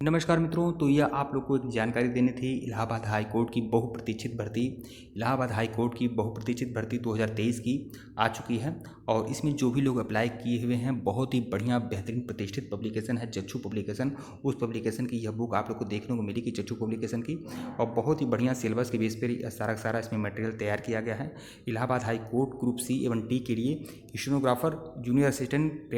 नमस्कार मित्रों। तो यह आप लोग को एक जानकारी देनी थी इलाहाबाद हाई कोर्ट की बहुप्रतीक्षित भर्ती। इलाहाबाद हाई कोर्ट की बहुप्रतीक्षित भर्ती 2023 की आ चुकी है और इसमें जो भी लोग अप्लाई किए हुए हैं, बहुत ही बढ़िया बेहतरीन प्रतिष्ठित पब्लिकेशन है चक्षु पब्लिकेशन। उस पब्लिकेशन की यह बुक आप लोग को देखने को मिलेगी चक्षु पब्लिकेशन की, और बहुत ही बढ़िया सिलेबस के बेस पर सारा सारा इसमें मटेरियल तैयार किया गया है। Allahabad high court group C एवं टी के लिए stenographer, junior assistant,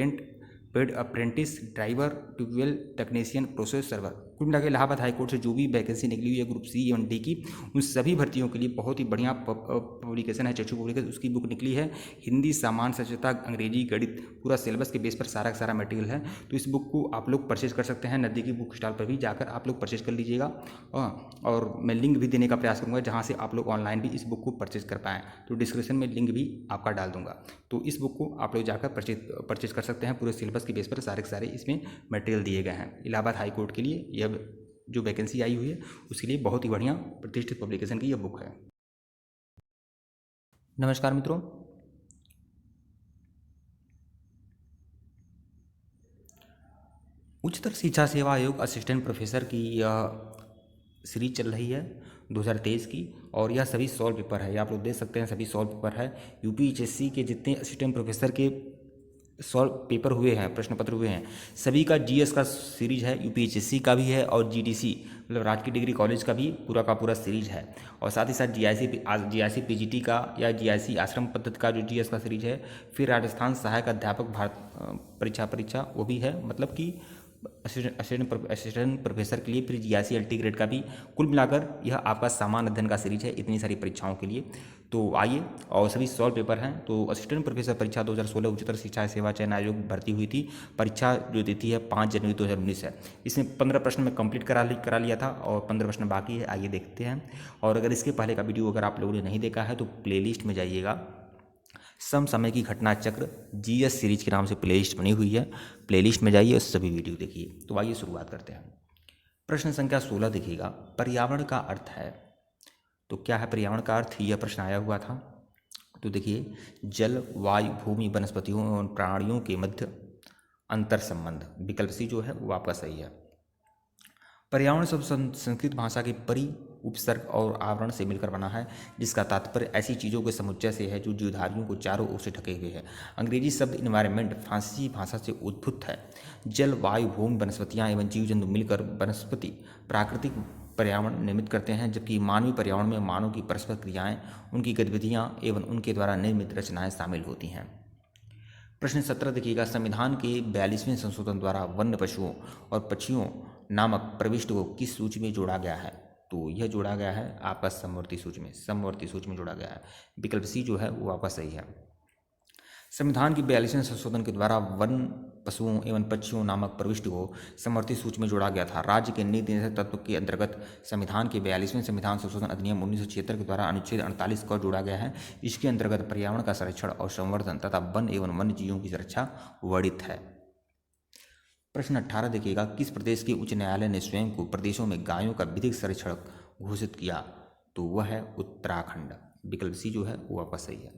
paid apprentice, driver, tubewell technician, process server, कुल मिला के इलाहाबाद हाईकोर्ट से जो भी वैकेंसी निकली हुई है ग्रुप सी एवं डी की, उन सभी भर्तियों के लिए बहुत ही बढ़िया पब्लिकेशन है चक्षु पब्लिकेशन। उसकी बुक निकली है हिंदी, सामान्य सचेता, अंग्रेजी, गणित, पूरा सिलेबस के बेस पर सारा का सारा मटेरियल है। तो इस बुक को आप लोग परचेज कर सकते हैं, नज़दीकी बुक स्टॉल पर भी जाकर आप लोग परचेज कर लीजिएगा। और मैं लिंक भी देने का प्रयास करूँगा जहाँ से आप लोग ऑनलाइन भी इस बुक को परचेज कर पाएँ। तो डिस्क्रिप्शन में लिंक भी आपका डाल दूंगा। तो इस बुक को आप लोग जाकर परचेज कर सकते हैं। पूरे सिलेबस के बेस पर सारे के सारे इसमें मटेरियल दिए गए हैं। इलाहाबाद हाई कोर्ट के लिए यह जो वैकेंसी आई हुई है उसके लिए बहुत ही बढ़िया प्रतिष्ठित पब्लिकेशन की यह बुक है। नमस्कार मित्रों, उच्चतर शिक्षा सेवा आयोग असिस्टेंट प्रोफेसर की यह सीरीज चल रही है 2023 की, और यह सभी सॉल्व पेपर है। ये आप लोग देख सकते हैं, सभी सॉल्व पेपर है। यूपीएचएससी के जितने असिस्टेंट प्रोफेसर के सॉल्व पेपर हुए हैं, प्रश्न पत्र हुए हैं, सभी का जीएस का सीरीज है। यूपीएचएससी का भी है और जीडीसी मतलब राजकीय डिग्री कॉलेज का भी पूरा का सीरीज है। और साथ ही साथ जीआईसी पीजीटी का या जीआईसी आश्रम पद्धति का जो जीएस का सीरीज है। फिर राजस्थान सहायक अध्यापक भारत परीक्षा वो भी है, मतलब कि असिस्टेंट प्रोफेसर के लिए। फिर जीआईसी एलटी ग्रेड का भी। कुल मिलाकर यह आपका सामान्य अध्ययन का सीरीज है इतनी सारी परीक्षाओं के लिए। तो आइए, और सभी सॉल्व पेपर हैं। तो असिस्टेंट प्रोफेसर परीक्षा 2016 उच्चतर शिक्षा सेवा चयन आयोग भर्ती हुई थी। परीक्षा जो तिथि है 5 जनवरी 2019 है। इसमें 15 प्रश्न में कंप्लीट करा लिया था और 15 प्रश्न बाकी है। आइए देखते हैं। और अगर इसके पहले का वीडियो अगर आप लोगों ने नहीं देखा है तो प्लेलिस्ट में जाइएगा, समसामयिक की घटना चक्र जीएस सीरीज के नाम से प्लेलिस्ट बनी हुई है। प्लेलिस्ट में जाइए और सभी वीडियो देखिए। तो आइए शुरुआत करते हैं। प्रश्न संख्या 16 देखिएगा, पर्यावरण का अर्थ है। तो क्या है पर्यावरण का अर्थ, यह प्रश्न आया हुआ था। तो देखिए, जल, वायु, भूमि, वनस्पतियों एवं प्राणियों के मध्य अंतर संबंध। विकल्प सी जो है वो आपका सही है। पर्यावरण शब्द संस्कृत भाषा के परि, उपसर्ग और आवरण से मिलकर बना है, जिसका तात्पर्य ऐसी चीज़ों के समुच्चय से है जो जीवधारियों को चारों ओर से ढके हुए है। अंग्रेजी शब्द इन्वायरमेंट फ्रांसीसी भाषा से उद्भूत है। जल, वायु, भूमि, वनस्पतियाँ एवं जीव जंतु मिलकर वनस्पति प्राकृतिक पर्यावरण निर्मित करते हैं, जबकि मानवीय पर्यावरण में मानव की परस्पर क्रियाएं, उनकी गतिविधियां एवं उनके द्वारा निर्मित रचनाएं शामिल होती हैं। प्रश्न 17 देखिएगा, संविधान के 42वें संशोधन द्वारा वन्य पशुओं और पक्षियों नामक प्रविष्ट को किस सूची में जोड़ा गया है। तो यह जोड़ा गया है आपका समवर्ती सूची में जोड़ा गया है। विकल्प सी जो है वो आपका सही है। संविधान की 42वें संशोधन के द्वारा वन पशुओं एवं पक्षियों नामक प्रविष्टि को समवर्ती सूची में जोड़ा गया था। राज्य के नीति निर्धारण तत्व के अंतर्गत संविधान के 42वें संविधान संशोधन अधिनियम 1976 के द्वारा अनुच्छेद 48 को जोड़ा गया है। इसके अंतर्गत पर्यावरण का संरक्षण और संवर्धन तथा वन एवं वन्य जीवों की सुरक्षा वर्णित है। प्रश्न 18 देखिएगा, किस प्रदेश के उच्च न्यायालय ने स्वयं को प्रदेशों में गायों का विधिक संरक्षण घोषित किया। तो वह है उत्तराखंड। विकल्प सी जो है वो आपका सही है।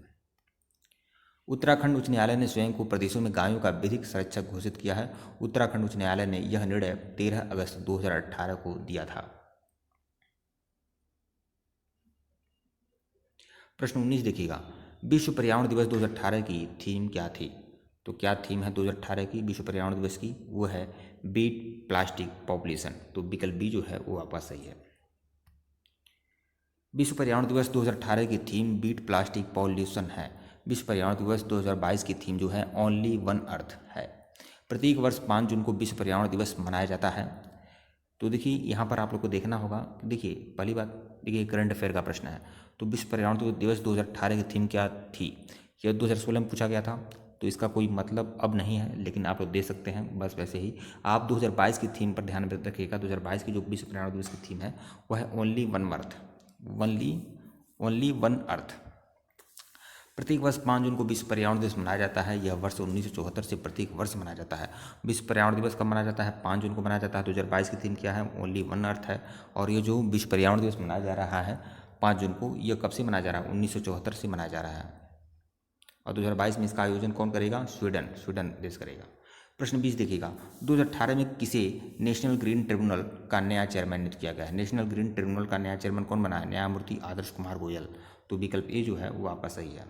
उत्तराखंड उच्च न्यायालय ने स्वयं को प्रदेशों में गायों का विधिक संरक्षक घोषित किया है। उत्तराखंड उच्च न्यायालय ने यह निर्णय 13 अगस्त 2018 को दिया था। प्रश्न 19 देखिएगा, विश्व पर्यावरण दिवस 2018 की थीम क्या थी। तो क्या थीम है 2018 की विश्व पर्यावरण दिवस की, वो है बीट प्लास्टिक पॉपुलेशन। तो विकल्प बी जो है वो आपका सही है। विश्व पर्यावरण दिवस 2018 की थीम बीट प्लास्टिक पॉल्यूशन है। विश्व पर्यावरण दिवस 2022 की थीम जो है ओनली वन अर्थ है। प्रत्येक वर्ष 5 जून को विश्व पर्यावरण दिवस मनाया जाता है। तो देखिए यहाँ पर आप लोग को देखना होगा। देखिए पहली बात, देखिए करंट अफेयर का प्रश्न है। तो विश्व पर्यावरण दिवस 2018 की थीम क्या थी, यह 2016 में पूछा गया था। तो इसका कोई मतलब अब नहीं है, लेकिन आप लोग दे सकते हैं बस वैसे ही। आप 2022 की थीम पर ध्यान रखिएगा। 2022 की जो विश्व पर्यावरण दिवस की थीम है वह है only one earth, only one earth. प्रत्येक वर्ष 5 जून को विश्व पर्यावरण दिवस मनाया जाता है। यह वर्ष 1974 से प्रत्येक वर्ष मनाया जाता है। विश्व पर्यावरण दिवस कब मनाया जाता है, 5 जून को मनाया जाता है। 2022 की थीम क्या है, ओनली वन अर्थ है। और ये जो विश्व पर्यावरण दिवस मनाया जा रहा है 5 जून को, यह कब से मनाया जा रहा है, 1974 से मनाया जा रहा है। और 2022 में इसका आयोजन कौन करेगा, स्वीडन देश करेगा। प्रश्न 20 देखिएगा, 2018 में किसे नेशनल ग्रीन ट्रिब्यूनल का नया चेयरमैन नियुक्त किया गया है? नेशनल ग्रीन ट्रिब्यूनल का नया चेयरमैन कौन बना है? न्यायमूर्ति आदर्श कुमार गोयल। तो विकल्प ए जो है वो आपका सही है।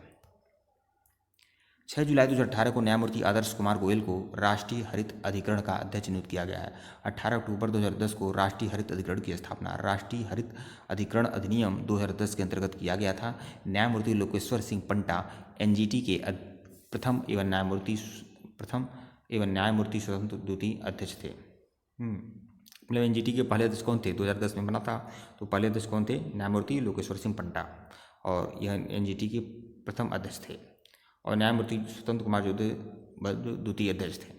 6 जुलाई 2018 को न्यायमूर्ति आदर्श कुमार गोयल को राष्ट्रीय हरित अधिकरण का अध्यक्ष नियुक्त किया गया है। 18 अक्टूबर 2010 को राष्ट्रीय हरित अधिकरण की स्थापना राष्ट्रीय हरित अधिकरण अधिनियम 2010 के अंतर्गत किया गया था। न्यायमूर्ति लोकेश्वर सिंह पंटा एनजीटी के प्रथम एवं न्यायमूर्ति स्वतंत्र द्वितीय अध्यक्ष थे। मतलब एनजीटी के पहले अध्यक्ष कौन थे? 2010 में बना था, तो पहले अध्यक्ष कौन थे? न्यायमूर्ति लोकेश्वर सिंह पंटा, और यह एनजीटी के प्रथम अध्यक्ष थे, और न्यायमूर्ति स्वतंत्र कुमार जो थे द्वितीय अध्यक्ष थे।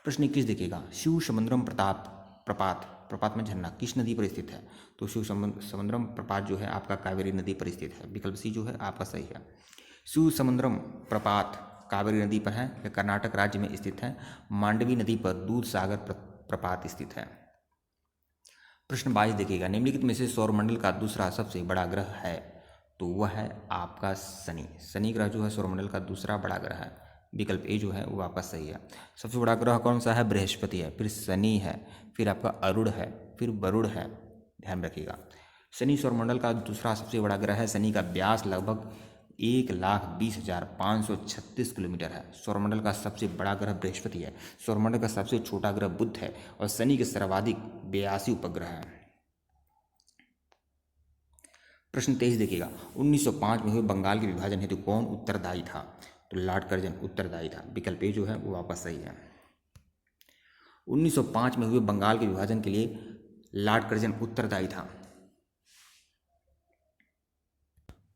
प्रश्न 21 देखिएगा, शिव समुद्रम प्रपात में झरना किस नदी पर स्थित है? तो शिव समुद्रम प्रपात जो है आपका कावेरी नदी पर स्थित है। विकल्प सी जो है आपका सही है। शिव समुद्रम प्रपात कावेरी नदी पर है, यह कर्नाटक राज्य में स्थित है। मांडवी नदी पर दूध सागर प्रपात स्थित है। प्रश्न 22 देखिएगा, निम्नलिखित में से सौरमंडल का दूसरा सबसे बड़ा ग्रह है? तो वह है आपका शनि। शनि ग्रह जो है सौरमंडल का दूसरा बड़ा ग्रह है। विकल्प ए जो है वो आपका सही है। सबसे बड़ा ग्रह कौन सा है? बृहस्पति है, फिर शनि है, फिर आपका अरुण है, फिर वरुण है। ध्यान रखिएगा, शनि सौरमंडल का दूसरा सबसे बड़ा ग्रह है। शनि का व्यास लगभग 1,20,536 किलोमीटर है। सौरमंडल का सबसे बड़ा ग्रह बृहस्पति है। सौरमंडल का सबसे छोटा ग्रह बुध है, और शनि के सर्वाधिक 82 उपग्रह हैं। प्रश्न 23 देखिएगा, 1905 में हुए बंगाल के विभाजन हेतु कौन उत्तरदायी था? तो लॉर्ड कर्जन उत्तरदायी था। विकल्प ए जो है वो आपका सही है। 1905 में हुए बंगाल के विभाजन के लिए लॉर्ड कर्जन उत्तरदायी था।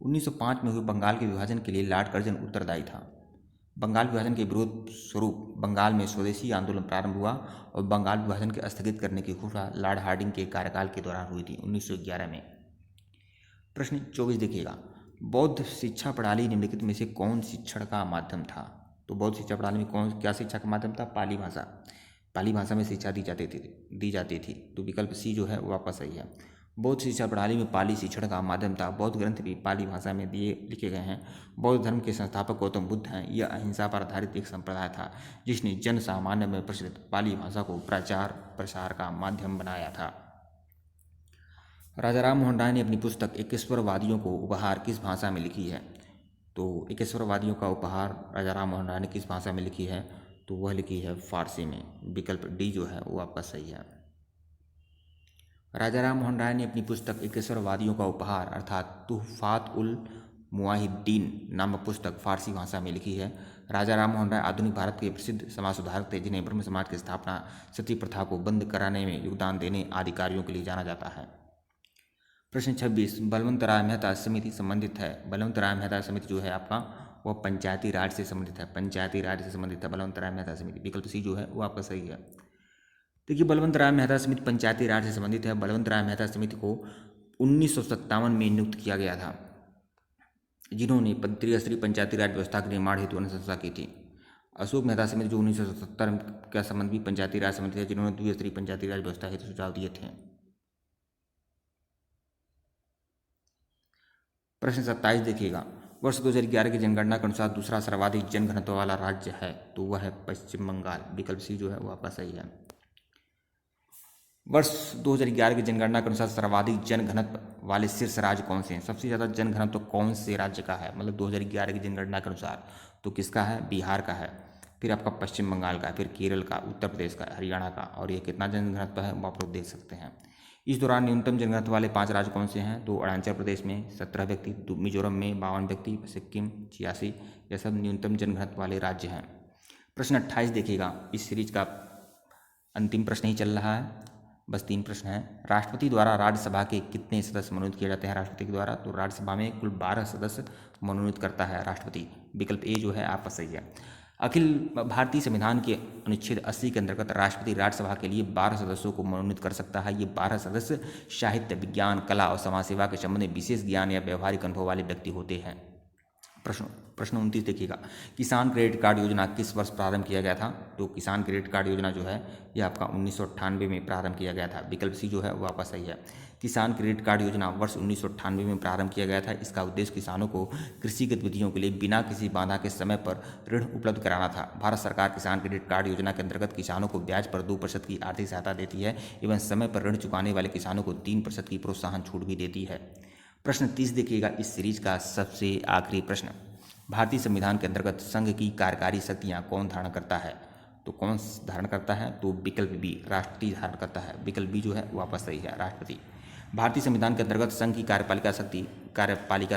1905 में हुए बंगाल के विभाजन के लिए लॉर्ड कर्जन उत्तरदायी था। बंगाल विभाजन के विरोध स्वरूप बंगाल में स्वदेशी आंदोलन प्रारंभ हुआ, और बंगाल विभाजन के स्थगित करने की घोषणा लॉर्ड हार्डिंग के कार्यकाल के दौरान हुई थी 1911 में। प्रश्न 24 देखिएगा, बौद्ध शिक्षा प्रणाली निम्नलिखित में से कौन शिक्षण का माध्यम था? तो बौद्ध शिक्षा प्रणाली में क्या शिक्षा का माध्यम था? पाली भाषा। पाली भाषा में शिक्षा दी जाती थी। तो विकल्प सी जो है वो आपका सही है। बौद्ध शिक्षा प्रणाली में पाली शिक्षण का माध्यम था। बौद्ध ग्रंथ भी पाली भाषा में लिखे गए हैं। बौद्ध धर्म के संस्थापक गौतम बुद्ध हैं। यह अहिंसा पर आधारित एक संप्रदाय था, जिसने जन सामान्य में प्रचलित पाली भाषा को प्रचार प्रसार का माध्यम बनाया था। राजा राम मोहन राय ने अपनी पुस्तक एकेश्वरवादियों को उपहार किस भाषा में लिखी है? तो एकेश्वरवादियों का उपहार राजा राम मोहन राय ने किस भाषा में लिखी है? तो वह लिखी है फारसी में। विकल्प डी जो है वो आपका सही है। राजा राम मोहन राय ने अपनी पुस्तक एकेश्वरवादियों का उपहार अर्थात तुहफात उल मुवाहिद्दीन नामक पुस्तक फारसी भाषा में लिखी है। राजा राम मोहन राय आधुनिक भारत के प्रसिद्ध समाज सुधारक थे, जिन्हें ब्रह्म समाज की स्थापना, सती प्रथा को बंद कराने में योगदान देने आदि कार्यों के लिए जाना जाता है। प्रश्न 26, बलवंत राय मेहता समिति संबंधित है? बलवंत राय मेहता समिति जो है आपका वह पंचायती राज से संबंधित है। पंचायती राज से संबंधित है बलवंत राय मेहता समिति। विकल्प सी जो है वो आपका सही है। देखिए, बलवंत राय मेहता समिति पंचायती राज से संबंधित है। बलवंत राय मेहता समिति को 1957 में नियुक्त किया गया था, जिन्होंने त्रिस्तरीय पंचायती राज व्यवस्था के निर्माण हेतु अनुशंसा की थी। अशोक मेहता समिति जो 1977 का संबंध भी पंचायती राज समिति है, जिन्होंने द्विस्तरीय पंचायती राज व्यवस्था हेतु सुझाव दिए थे। प्रश्न 27 देखिएगा, वर्ष 2011 की जनगणना के अनुसार दूसरा सर्वाधिक जनघनत्व वाला राज्य है? तो वह है पश्चिम बंगाल। विकल्प सी जो है वो आपका सही है। वर्ष 2011 की जनगणना के अनुसार सर्वाधिक जनघनत्व वाले शीर्ष राज्य कौन से हैं? सबसे ज़्यादा जनघनत्व कौन से राज्य का है? मतलब 2011 की जनगणना के अनुसार तो किसका है? बिहार का है, फिर आपका पश्चिम बंगाल का, फिर केरल का, उत्तर प्रदेश का, हरियाणा का, और ये कितना जनघनत्व है वो आप लोग देख सकते हैं। इस दौरान न्यूनतम जनघनत्व वाले 5 राज्य कौन से हैं? तो अरुणाचल प्रदेश में 17 व्यक्ति, मिजोरम में 52 व्यक्ति, सिक्किम 86, यह सब न्यूनतम जनघनत्व वाले राज्य हैं। प्रश्न 28 देखिएगा, इस सीरीज का अंतिम प्रश्न ही चल रहा है, बस 3 प्रश्न हैं। राष्ट्रपति द्वारा राज्यसभा के कितने सदस्य मनोनीत किए जाते हैं? राष्ट्रपति के द्वारा तो राज्यसभा में कुल 12 सदस्य मनोनीत करता है राष्ट्रपति। विकल्प ए जो है आपका सही है। अखिल भारतीय संविधान के अनुच्छेद 80 के अंतर्गत राष्ट्रपति राज्यसभा के लिए 12 सदस्यों को मनोनीत कर सकता है। ये 12 सदस्य साहित्य, विज्ञान, कला और समाज सेवा के संबंध में विशेष ज्ञान या व्यवहारिक अनुभव वाले व्यक्ति होते हैं। प्रश्न 29 देखिएगा, किसान क्रेडिट कार्ड योजना किस वर्ष प्रारंभ किया गया था? तो किसान क्रेडिट कार्ड योजना जो है यह आपका 1998 में प्रारंभ किया गया था। विकल्प सी जो है वो आपका सही है। किसान क्रेडिट कार्ड योजना वर्ष 1998 में प्रारंभ किया गया था। इसका उद्देश्य किसानों को कृषि गतिविधियों के लिए बिना किसी बाधा के समय पर ऋण उपलब्ध कराना था। भारत सरकार किसान क्रेडिट कार्ड योजना के अंतर्गत किसानों को ब्याज पर 2% की आर्थिक सहायता देती है एवं समय पर ऋण चुकाने वाले किसानों को 3% की प्रोत्साहन छूट भी देती है। प्रश्न 30 देखिएगा, इस सीरीज का सबसे आखिरी प्रश्न, भारतीय संविधान के अंतर्गत संघ की कार्यकारी शक्तियाँ कौन धारण करता है? तो कौन धारण करता है? तो विकल्प बी, राष्ट्रपति धारण करता है। विकल्प बी जो है वो वापस सही है, राष्ट्रपति। भारतीय संविधान के अंतर्गत संघ की कार्यपालिका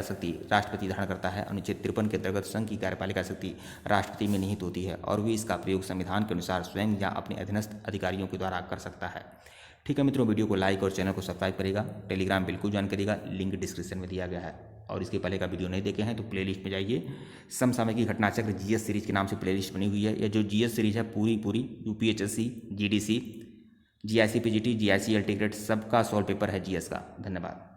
शक्ति राष्ट्रपति धारण करता है। अनुच्छेद 53 के अंतर्गत संघ की कार्यपालिका शक्ति राष्ट्रपति में निहित होती है और वे इसका प्रयोग संविधान के अनुसार स्वयं या अपने अधीनस्थ अधिकारियों के द्वारा कर सकता है। ठीक है मित्रों, वीडियो को लाइक और चैनल को सब्सक्राइब करेगा। टेलीग्राम बिल्कुल ज्वाइन करेगा, लिंक डिस्क्रिप्शन में दिया गया है। और इसके पहले का वीडियो नहीं देखे हैं तो प्लेलिस्ट में जाइए, समसामयिक घटनाचक्र जीएस सीरीज के नाम से प्लेलिस्ट बनी हुई है। यह जो जीएस सीरीज है पूरी UPHSC, GDC, GIC PGT, GIC LT grade सबका सॉल्व पेपर है जीएस का। धन्यवाद।